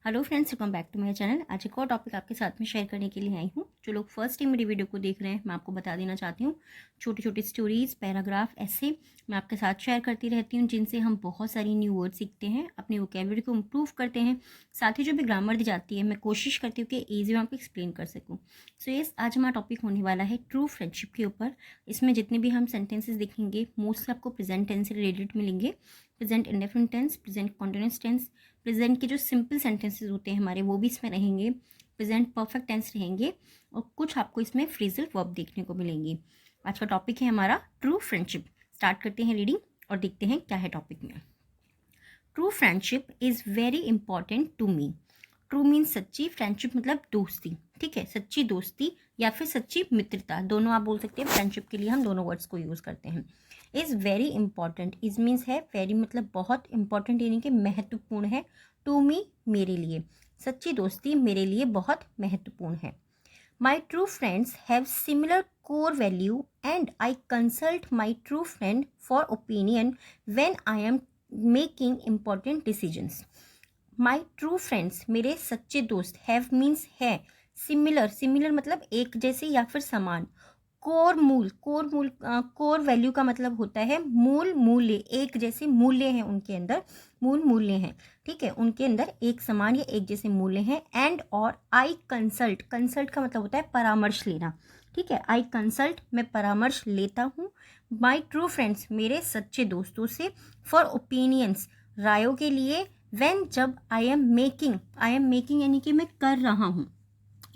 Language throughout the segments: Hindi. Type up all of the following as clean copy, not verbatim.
Hello friends, welcome back to my channel. आज एक और टॉपिक आपके साथ में शेयर करने के लिए आई हूँ। जो लोग फर्स्ट टाइम मेरी वीडियो को देख रहे हैं, मैं आपको बता देना चाहती हूँ, छोटी छोटी स्टोरीज, पैराग्राफ ऐसे मैं आपके साथ शेयर करती रहती हूँ, जिनसे हम बहुत सारी न्यू वर्ड सीखते हैं, अपनी वोकेबलरी को इम्प्रूव करते हैं। साथ ही जो भी ग्रामर दी जाती है, मैं कोशिश करती हूँ कि ईजी में आपको एक्सप्लेन कर सकूँ। सो यस, आज हमारा टॉपिक होने वाला है ट्रू फ्रेंडशिप के ऊपर। इसमें जितने भी हम सेंटेंसेस देखेंगे, मोस्टली आपको प्रेजेंट टेंस से रिलेटेड मिलेंगे। Present indefinite tense, present continuous tense, present के जो सिंपल सेंटेंसेस होते हैं हमारे, वो भी इसमें रहेंगे। प्रेजेंट परफेक्ट टेंस रहेंगे और कुछ आपको इसमें फ्रेजल वर्ब देखने को मिलेंगे। आज का टॉपिक है हमारा ट्रू फ्रेंडशिप। स्टार्ट करते हैं रीडिंग और देखते हैं क्या है टॉपिक में। True friendship is very important to me. True means सच्ची, फ्रेंडशिप मतलब दोस्ती, ठीक है, सच्ची दोस्ती या फिर सच्ची मित्रता, दोनों आप बोल सकते हैं। फ्रेंडशिप के लिए हम दोनों वर्ड्स को यूज़ करते हैं। Is very important, is means है वेरी मतलब बहुत, इंपॉर्टेंट यानी कि महत्वपूर्ण है। टू मी मेरे लिए, सच्ची दोस्ती मेरे लिए बहुत महत्वपूर्ण है। My true friends have similar core value and I consult my true friend for opinion when I am making important decisions. My true friends, मेरे सच्चे दोस्त, हैव मीन्स है, सिमिलर, सिमिलर मतलब एक जैसे या फिर समान। कोर मूल, कोर वैल्यू का मतलब होता है मूल मूल्य, एक जैसे मूल्य हैं उनके अंदर, मूल मूल्य हैं, ठीक है, उनके अंदर एक समान या एक जैसे मूल्य हैं। एंड और आई कंसल्ट, कंसल्ट का मतलब होता है परामर्श लेना, ठीक है, आई कंसल्ट मैं परामर्श लेता हूँ। माई ट्रू फ्रेंड्स मेरे सच्चे दोस्तों से, फॉर ओपिनियंस रायों के लिए, व्हेन जब आई एम मेकिंग यानी कि मैं कर रहा हूँ,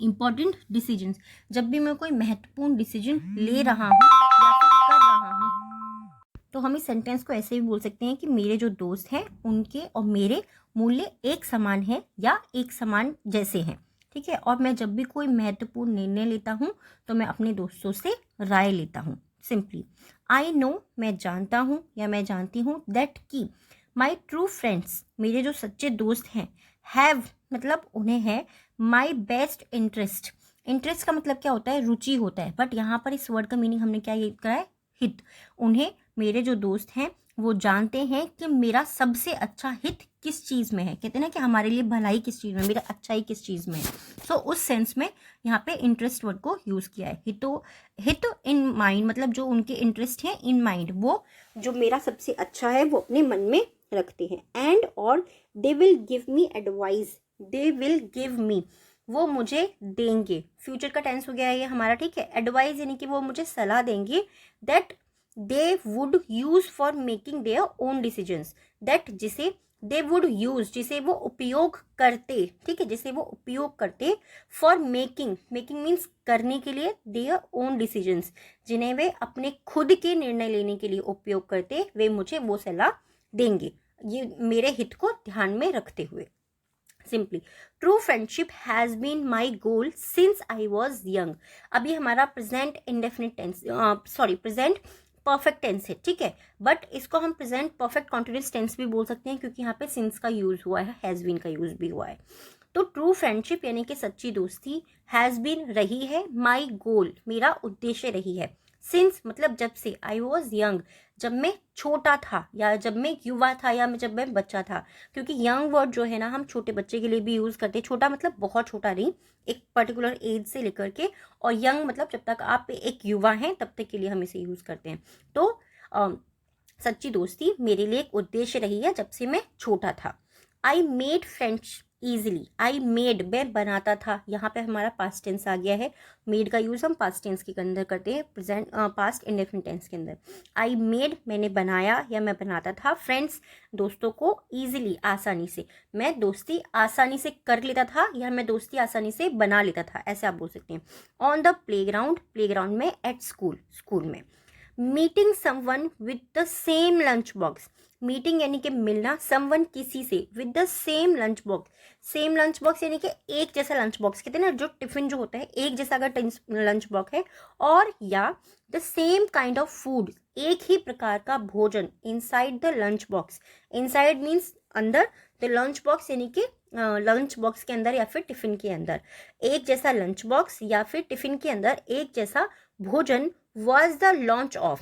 इंपॉर्टेंट डिसीजंस जब भी मैं कोई महत्वपूर्ण डिसीजन ले रहा हूँ या फिर कर रहा हूँ, तो हम इस सेंटेंस को ऐसे भी बोल सकते हैं कि मेरे जो दोस्त हैं उनके और मेरे मूल्य एक समान है या एक समान जैसे हैं, ठीक है। और मैं जब भी कोई महत्वपूर्ण निर्णय लेता हूँ तो मैं अपने दोस्तों से राय लेता हूँ। सिंपली आई नो, मैं जानता हूँ या मैं जानती हूँ, दैट की माई ट्रू फ्रेंड्स मेरे जो सच्चे दोस्त हैं, हैव मतलब उन्हें है, माई बेस्ट इंटरेस्ट, इंटरेस्ट का मतलब क्या होता है, रुचि होता है, बट यहाँ पर इस वर्ड का मीनिंग हमने क्या यूज करा है, हित। उन्हें, मेरे जो दोस्त हैं वो जानते हैं कि मेरा सबसे अच्छा हित किस चीज़ में है, कहते हैं ना कि हमारे लिए भलाई किस चीज़ में, मेरा अच्छाई किस चीज़ में है। सो उस सेंस में यहाँ पे इंटरेस्ट वर्ड को यूज़ किया है। हित इन माइंड मतलब जो उनके इंटरेस्ट हैं इन माइंड, वो जो मेरा सबसे अच्छा है वो अपने मन में रखते हैं। एंड और they will give me advice, they will give me वो मुझे देंगे, फ्यूचर का टेंस हो गया है ये हमारा, ठीक है। एडवाइस यानी कि वो मुझे सलाह देंगे। That they would use for making their own decisions, that जिसे दे वुड यूज जिसे वो उपयोग करते, ठीक है, जिसे वो उपयोग करते, फॉर मेकिंग, मेकिंग मीन्स करने के लिए, देयर ओन डिसीजंस जिन्हें वे अपने खुद के निर्णय लेने के लिए उपयोग करते, वे मुझे वो सलाह देंगे, ये मेरे हित को ध्यान में रखते हुए। Simply true friendship has been my goal since I was young. अभी हमारा present indefinite tense, sorry present perfect tense है, ठीक है, बट इसको हम प्रेजेंट परफेक्ट कॉन्टिन्यूअस टेंस भी बोल सकते हैं क्योंकि यहाँ पे सिंस का यूज हुआ है, हैज बीन का यूज भी हुआ है। तो ट्रू फ्रेंडशिप यानी कि सच्ची दोस्ती, हैज बीन रही है, माई गोल मेरा उद्देश्य रही है, सिंस मतलब जब से, आई वॉज यंग जब मैं छोटा था या जब मैं युवा था या जब मैं बच्चा था, क्योंकि यंग वर्ड जो है ना हम छोटे बच्चे के लिए भी यूज़ करते हैं। छोटा मतलब बहुत छोटा नहीं, एक पर्टिकुलर एज से लेकर के, और यंग मतलब जब तक आप एक युवा हैं तब तक के लिए हम इसे यूज़ करते हैं। तो सच्ची दोस्ती मेरे लिए एक उद्देश्य रही है जब से मैं छोटा था। I made friends easily, I made मैं बनाता था, यहाँ पे हमारा पास्ट टेंस आ गया है। मेड का यूज़ हम पास्ट टेंस के अंदर करते हैं, प्रेजेंट पास्ट इंडेफिनिट टेंस के अंदर। आई मेड मैंने बनाया या मैं बनाता था, फ्रेंड्स दोस्तों को, ईजिली आसानी से, मैं दोस्ती आसानी से कर लेता था या मैं दोस्ती आसानी से बना लेता था, ऐसे आप बोल सकते हैं। ऑन द प्लेग्राउंड, प्लेग्राउंड में, एट स्कूल, स्कूल में। Meeting someone with the same lunch box, meeting यानी कि मिलना, समवन किसी से, with the same lunch box, same lunch box यानी कि एक जैसा लंच बॉक्स, कहते हैं ना जो टिफिन जो होता है एक जैसा अगर लंच बॉक्स है, और या the same kind of food, एक ही प्रकार का भोजन, inside the lunch box, inside means अंदर, द लंच बॉक्स यानी कि लंच बॉक्स के अंदर या फिर टिफिन के अंदर, एक जैसा लंच बॉक्स या फिर टिफिन के अंदर एक जैसा भोजन, was the launch of,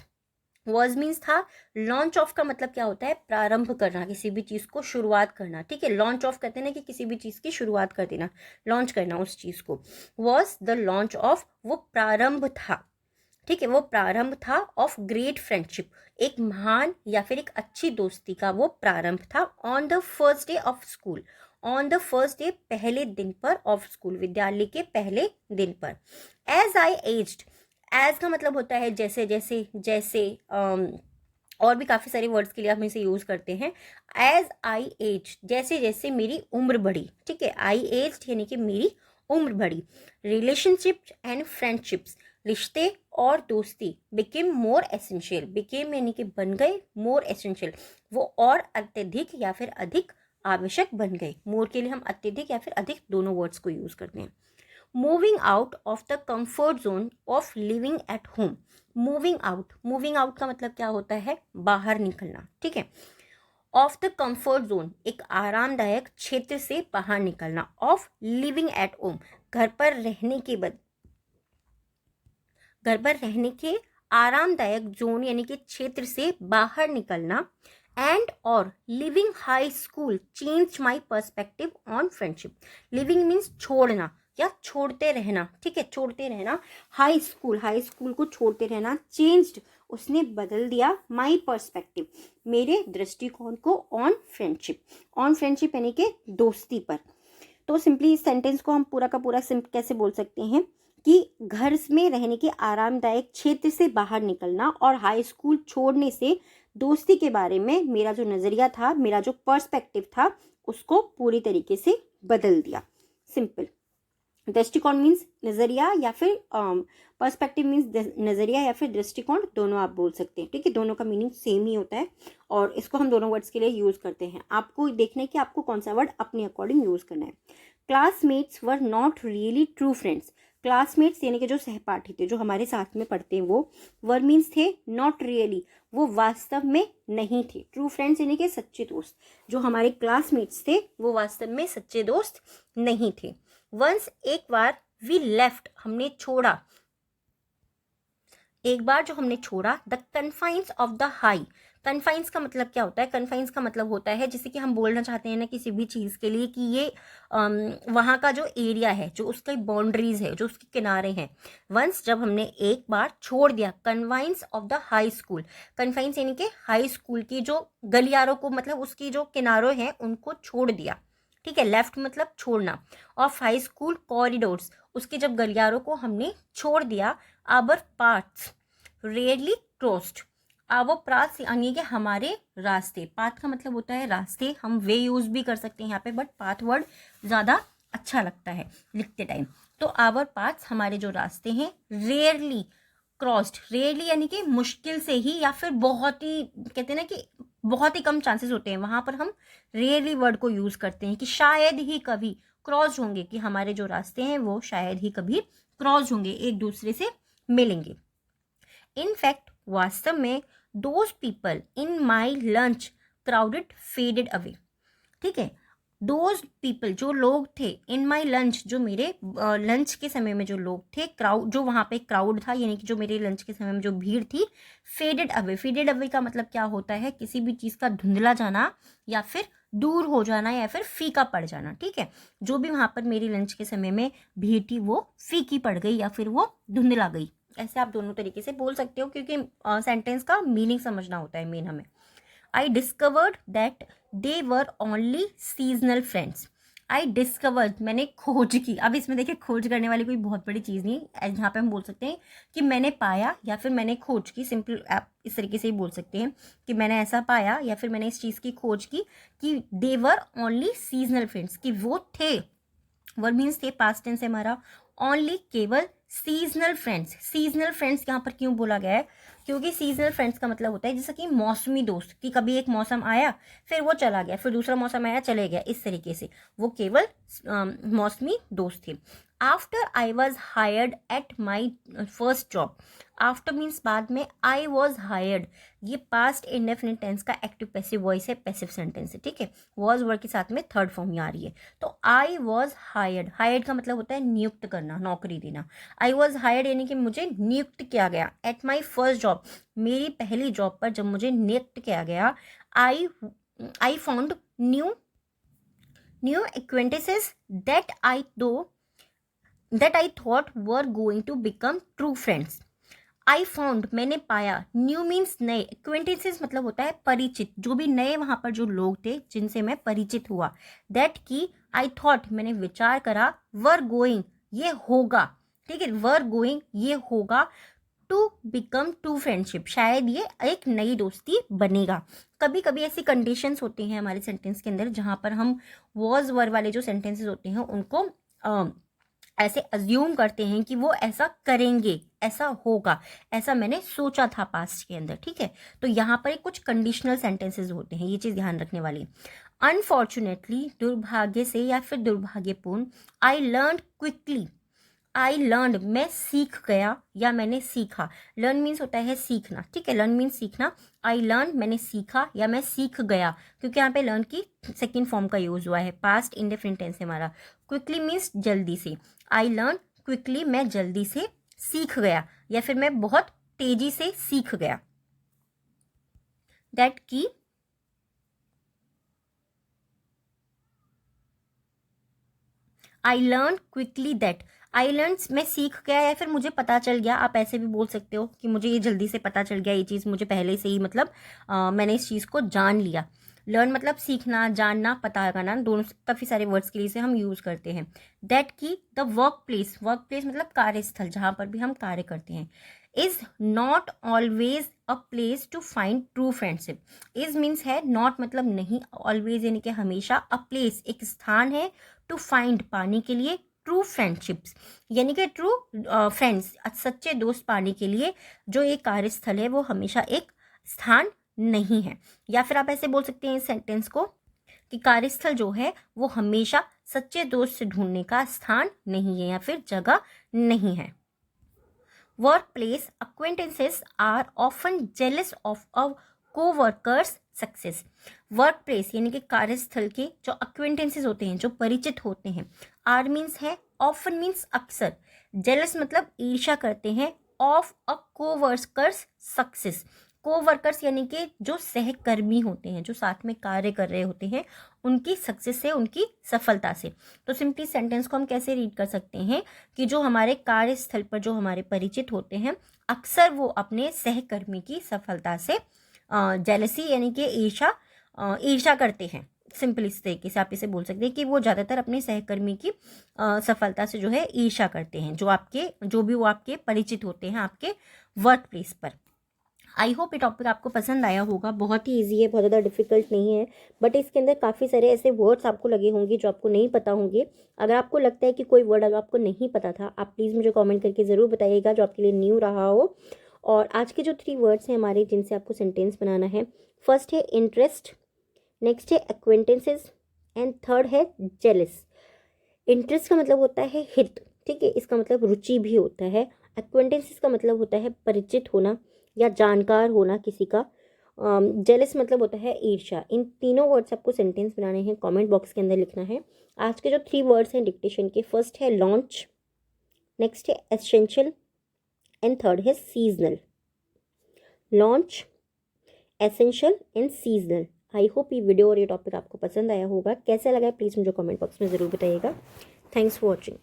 was means था। लॉन्च ऑफ का मतलब क्या होता है, प्रारंभ करना, किसी भी चीज़ को शुरुआत करना, ठीक है। लॉन्च ऑफ कहते हैं ना कि किसी भी चीज़ की शुरुआत कर देना, लॉन्च करना उस चीज़ को। वॉज द लॉन्च ऑफ, वो प्रारंभ था, ठीक है, वो प्रारंभ था ऑफ ग्रेट फ्रेंडशिप, एक महान या फिर एक अच्छी दोस्ती का वो प्रारंभ था। On the first day of school, on the first day, पहले दिन पर, ऑफ स्कूल, विद्यालय के पहले दिन पर। एज आई एज्ड, एज का मतलब होता है जैसे जैसे, जैसे और भी काफ़ी सारे वर्ड्स के लिए हम इसे यूज़ करते हैं। एज आई एज, जैसे जैसे मेरी उम्र बढ़ी, ठीक है। आई एज्ड यानी कि मेरी उम्र बढ़ी। रिलेशनशिप्स एंड फ्रेंडशिप्स, रिश्ते और दोस्ती, बिकेम मोर एसेंशियल, बिकेम यानी कि बन गए, मोर एसेंशियल, वो और अत्यधिक या फिर अधिक आवश्यक बन गए। मोर के लिए हम अत्यधिक या फिर अधिक दोनों वर्ड्स को यूज़ करते हैं। Moving out of the comfort zone of living at home, moving out, moving out का मतलब क्या होता है, बाहर निकलना, ठीक है। ऑफ द कंफर्ट जोन, एक आरामदायक क्षेत्र से बाहर निकलना। ऑफ लिविंग एट होम, घर पर रहने के बाद, घर पर रहने के आरामदायक जोन यानी कि क्षेत्र से बाहर निकलना। एंड और living high school change my perspective on friendship, living means छोड़ना या छोड़ते रहना, ठीक है, छोड़ते रहना। हाई स्कूल, हाई स्कूल को छोड़ते रहना। चेंज्ड, उसने बदल दिया, माई पर्सपेक्टिव, मेरे दृष्टिकोण को, ऑन फ्रेंडशिप, ऑन फ्रेंडशिप यानी कि दोस्ती पर। तो सिंपली इस सेंटेंस को हम पूरा का पूरा कैसे बोल सकते हैं कि घर में रहने के आरामदायक क्षेत्र से बाहर निकलना और हाई स्कूल छोड़ने से दोस्ती के बारे में मेरा जो नज़रिया था, मेरा जो पर्सपेक्टिव था, उसको पूरी तरीके से बदल दिया। सिंपल। दृष्टिकोण मीन्स नज़रिया या फिर पर्सपेक्टिव मीन्स नज़रिया या फिर दृष्टिकोण, दोनों आप बोल सकते हैं, ठीक है। दोनों का मीनिंग सेम ही होता है और इसको हम दोनों वर्ड्स के लिए यूज़ करते हैं। आपको देखना है कि आपको कौन सा वर्ड अपने अकॉर्डिंग यूज़ करना है। Classmates were not really true friends, classmates यानी कि जो सहपाठी थे, जो हमारे साथ में पढ़ते हैं, वो वर मीन्स थे, नॉट रियली वो वास्तव में नहीं थे, ट्रू फ्रेंड्स यानी कि सच्चे दोस्त। जो हमारे क्लासमेट्स थे वो वास्तव में सच्चे दोस्त नहीं थे। वंस, एक बार, वी लेफ्ट, हमने छोड़ा, एक बार जो हमने छोड़ा, the confines of the high, confines का मतलब क्या होता है, कन्फाइंस का मतलब होता है जैसे कि हम बोलना चाहते हैं ना किसी भी चीज़ के लिए कि ये वहाँ का जो एरिया है, जो उसकी बाउंड्रीज है, जो उसके किनारे हैं। वंस, जब हमने एक बार छोड़ दिया, confines of the high school, confines यानी कि हाई स्कूल की जो गलियारों को, मतलब उसकी जो किनारों हैं उनको छोड़ दिया, ठीक है। लेफ्ट मतलब छोड़ना। ऑफ हाई स्कूल कॉरिडोर्स, उसके जब गलियारों को हमने छोड़ दिया। आवर पाथ्स रेयरली क्रॉस्ड, वो पाथ यानी कि हमारे रास्ते, पाथ का मतलब होता है रास्ते, हम वे यूज भी कर सकते हैं यहाँ पे, बट पाथ वर्ड ज़्यादा अच्छा लगता है लिखते टाइम। तो आवर पाथ्स, हमारे जो रास्ते हैं, रेयरली क्रॉस्ड, रेयरली यानी कि मुश्किल से ही या फिर बहुत ही, कहते हैं ना कि बहुत ही कम चांसेस होते हैं, वहाँ पर हम रेयरली वर्ड को यूज़ करते हैं कि शायद ही कभी क्रॉस होंगे, कि हमारे जो रास्ते हैं वो शायद ही कभी क्रॉस होंगे, एक दूसरे से मिलेंगे। इन फैक्ट, वास्तव में, those people in my lunch crowded faded away, ठीक है। दोज पीपल, जो लोग थे, इन माई लंच, जो मेरे लंच के समय में जो लोग थे, क्राउड, जो वहाँ पे क्राउड था यानी कि जो मेरे लंच के समय में जो भीड़ थी। फेडेड अवे, फेडेड अवे का मतलब क्या होता है, किसी भी चीज़ का धुंधला जाना या फिर दूर हो जाना या फिर फीका पड़ जाना, ठीक है। जो भी वहाँ पर मेरी लंच के समय में भीड़ थी वो फीकी पड़ गई या फिर वो धुंधला गई, ऐसे आप दोनों तरीके से बोल सकते हो, क्योंकि सेंटेंस का मीनिंग समझना होता है मेन हमें। I discovered that they were only seasonal friends. I discovered, मैंने खोज की। अब इसमें देखिए खोज करने वाली कोई बहुत बड़ी चीज़ नहीं, यहाँ पे हम बोल सकते हैं कि मैंने पाया या फिर मैंने खोज की। सिंपल आप इस तरीके से ही बोल सकते हैं कि मैंने ऐसा पाया या फिर मैंने इस चीज़ की खोज की कि they were only seasonal friends, कि वो थे, वर मीन्स थे, पास्ट टेंस है हमारा, ओनली केवल, सीजनल फ्रेंड्स, सीजनल फ्रेंड्स यहाँ पर क्यों बोला गया है, क्योंकि सीजनल फ्रेंड्स का मतलब होता है जैसा कि मौसमी दोस्त, कि कभी एक मौसम आया फिर वो चला गया, फिर दूसरा मौसम आया चले गया, इस तरीके से वो केवल मौसमी दोस्त थे। After I was hired at my first job, after means बाद में, आई वॉज हायर्ड ये पास्ट इंडेफिनिट टेंस का एक्टिव पैसिव वॉइस है, पैसिव सेंटेंस है, ठीक है। वॉज वर्ड के साथ में थर्ड फॉर्म आ रही है। तो आई वॉज हायर्ड, हायर्ड का मतलब होता है नियुक्त करना, नौकरी देना। आई वॉज हायर्ड यानी कि मुझे नियुक्त किया गया। एट माई फर्स्ट जॉब, मेरी पहली जॉब पर जब मुझे नियुक्त किया गया। I found new acquaintances that I thought were going to become true friends. I found मैंने पाया, न्यू मीन्स नए, एक्वेंटेंसेस मतलब होता है परिचित, जो भी नए वहां पर जो लोग थे जिनसे मैं परिचित हुआ। दैट की आई थॉट मैंने विचार करा, वर गोइंग ये होगा, ठीक है, वर गोइंग ये होगा, टू बिकम टू फ्रेंडशिप शायद ये एक नई दोस्ती बनेगा। कभी कभी ऐसी कंडीशंस होती हैं हमारे सेंटेंस के अंदर जहां पर हम वॉज वर वाले जो सेंटेंसेस होते हैं उनको ऐसे अज्यूम करते हैं कि वो ऐसा करेंगे, ऐसा होगा, ऐसा मैंने सोचा था पास्ट के अंदर, ठीक है। तो यहाँ पर कुछ कंडीशनल सेंटेंसेस होते हैं, ये चीज़ ध्यान रखने वाली। अनफॉर्चुनेटली दुर्भाग्य से या फिर दुर्भाग्यपूर्ण, I learn quickly, I learn मैं सीख गया या मैंने सीखा। लर्न मीन्स होता है सीखना, ठीक है, लर्न मीन्स सीखना। आई लर्न मैंने सीखा या मैं सीख गया, क्योंकि यहाँ पे लर्न की सेकेंड फॉर्म का यूज हुआ है, पास्ट इंडेफिनिट टेंस है हमारा। क्विकली मीन्स जल्दी से, आई लर्न क्विकली मैं जल्दी से सीख गया या फिर मैं बहुत तेजी से सीख गया। दैट की I learn quickly that, I learn मैं सीख गया या फिर मुझे पता चल गया। आप ऐसे भी बोल सकते हो कि मुझे ये जल्दी से पता चल गया, ये चीज़ मुझे पहले से ही मतलब मैंने इस चीज़ को जान लिया। लर्न मतलब सीखना, जानना, पता करना, दोनों काफ़ी सारे वर्ड्स के लिए से हम यूज़ करते हैं। दैट की the work place, work place मतलब कार्यस्थल जहाँ पर भी हम कार्य करते हैं। Is not always a place to find true friendship. Is means है, नॉट मतलब नहीं, ऑलवेज यानी कि हमेशा, अ प्लेस एक स्थान है, टू फाइंड पाने के लिए, ट्रू फ्रेंडशिप्स यानी कि ट्रू फ्रेंड्स सच्चे दोस्त पाने के लिए जो एक कार्यस्थल है वो हमेशा एक स्थान नहीं है। या फिर आप ऐसे बोल सकते हैं इस सेंटेंस को कि कार्यस्थल जो है वो हमेशा सच्चे दोस्त से ढूंढने का स्थान नहीं है या फिर जगह नहीं है। Work place acquaintances are often jealous of a co-workers success. Work place यानी कि कार्यस्थल के जो acquaintances होते हैं, जो परिचित होते हैं, आर मीन्स है, ऑफन मीन्स अक्सर, जेलस मतलब ईर्ष्या करते हैं, ऑफ अ co-workers सक्सेस। को-वर्कर्स यानी कि जो सहकर्मी होते हैं, जो साथ में कार्य कर रहे होते हैं, उनकी सक्सेस से, उनकी सफलता से। तो सिंपली सेंटेंस को हम कैसे रीड कर सकते हैं कि जो हमारे कार्यस्थल पर जो हमारे परिचित होते हैं, अक्सर वो अपने सहकर्मी की सफलता से जेलसी यानी कि ईर्ष्या करते हैं। सिंपल इस तरीके से आप इसे बोल सकते हैं कि वो ज़्यादातर अपने सहकर्मी की सफलता से जो है ईर्ष्या करते हैं, जो भी वो आपके परिचित होते हैं आपके वर्क प्लेस पर। आई होप ये टॉपिक आपको पसंद आया होगा। बहुत ही ईजी है, बहुत ज़्यादा डिफिकल्ट नहीं है, बट इसके अंदर काफ़ी सारे ऐसे वर्ड्स आपको लगे होंगे जो आपको नहीं पता होंगे। अगर आपको लगता है कि कोई वर्ड अगर आपको नहीं पता था, आप प्लीज़ मुझे कमेंट करके ज़रूर बताइएगा जो आपके लिए न्यू रहा हो। और आज के जो 3 वर्ड्स हैं हमारे जिनसे आपको सेंटेंस बनाना है, फर्स्ट है इंटरेस्ट, नेक्स्ट है एक्वेंटेंसेस एंड थर्ड है जेलस। इंटरेस्ट का मतलब होता है हित, ठीक है, इसका मतलब रुचि भी होता है। एक्वेंटेंसेस का मतलब होता है परिचित होना या जानकार होना किसी का। जेलस मतलब होता है ईर्ष्या। इन तीनों वर्ड्स आपको सेंटेंस बनाने हैं, कमेंट बॉक्स के अंदर लिखना है। आज के जो 3 वर्ड्स हैं डिक्टेशन के, फर्स्ट है लॉन्च, नेक्स्ट है एसेंशियल एंड थर्ड है seasonal. Launch, essential and seasonal. I hope ये वीडियो और ये टॉपिक आपको पसंद आया होगा। कैसा लगा प्लीज़ मुझे कमेंट बॉक्स में ज़रूर बताइएगा। Thanks for watching.